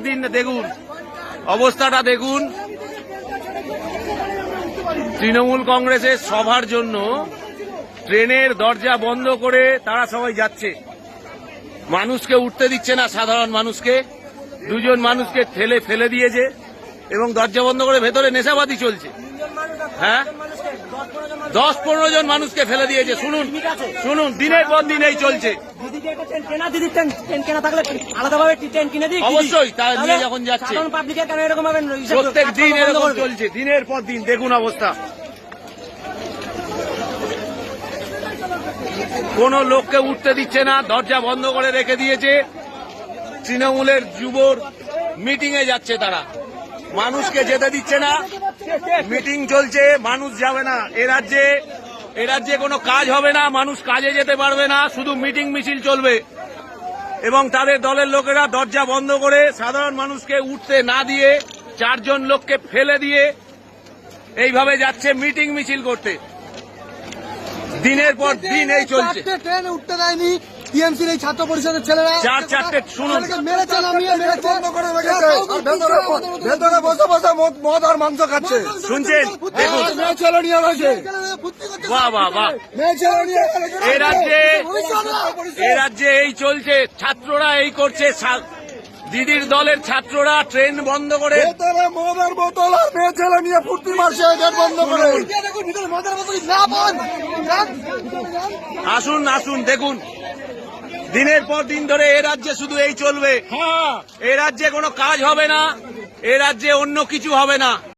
দিন দেখুন অবস্থাটা দেখুন। তৃণমূল কংগ্রেসের সভার জন্য ট্রেনের দরজা বন্ধ করে তারা সবাই যাচ্ছে, মানুষকে উঠতে দিচ্ছে না, সাধারণ মানুষকে। দুজন মানুষকে ঠেলে ফেলে দিয়েছে এবং দরজা বন্ধ করে ভেতরে নেশাবাদী চলছে। হ্যাঁ, 10-15 জন মানুষকে ফেলে দিয়েছে। শুনুন শুনুন, দিনের পর দিন এই চলছে। অবশ্যই তা নিয়ে যখন যাচ্ছে প্রত্যেক দিন এরকম চলছে, দিনের পর দিন। দেখুন অবস্থা, কোন লোককে উঠতে দিচ্ছে না, দরজা বন্ধ করে রেখে দিয়েছে। তৃণমূলের যুবর মিটিং এ যাচ্ছে, তারা মানুষকে যেতে দিচ্ছে না। মিটিং চলছে, মানুষ যাবে না। এ রাজ্যে কোনো কাজ হবে না, মানুষ কাজে যেতে পারবে না, শুধু মিটিং মিছিল চলবে। এবং তাদের দলের লোকেরা দরজা বন্ধ করে সাধারণ মানুষকে উঠতে না দিয়ে 4 জন লোককে ফেলে দিয়ে এইভাবে যাচ্ছে মিটিং মিছিল করতে। দিনের পর দিন এই চলছে। ট্রেনে উঠতে দেয়নি টিএমসির এই ছাত্র পরিষদের ছেলেরা। 4-4টে শুনুন, মেরেছে নামিয়ে মেরেছে, বন্ধ করে রেখেছে। ভেতরে বসে বসে মদ আর মাংস খাচ্ছে। শুনছেন? দেখুন, মেয়ে ছেলে নিয়ে রয়েছে। বাহ বাহ বাহ। মেয়ে ছেলে নিয়ে এ রাজ্যে এই চলছে, ছাত্ররা এই করছে। দিদির দলের ছাত্ররা ট্রেন বন্ধ করে ভেতরে মদের বোতল আর মেয়ে ছেলে নিয়ে ফুর্তি মারছে গেট বন্ধ করে। আসুন আসুন, দেখুন দিনের পর দিন ধরে এ রাজ্যে শুধু এই চলবে। এ রাজ্যে কোনো কাজ হবে না, এ রাজ্যে অন্য কিছু হবে না।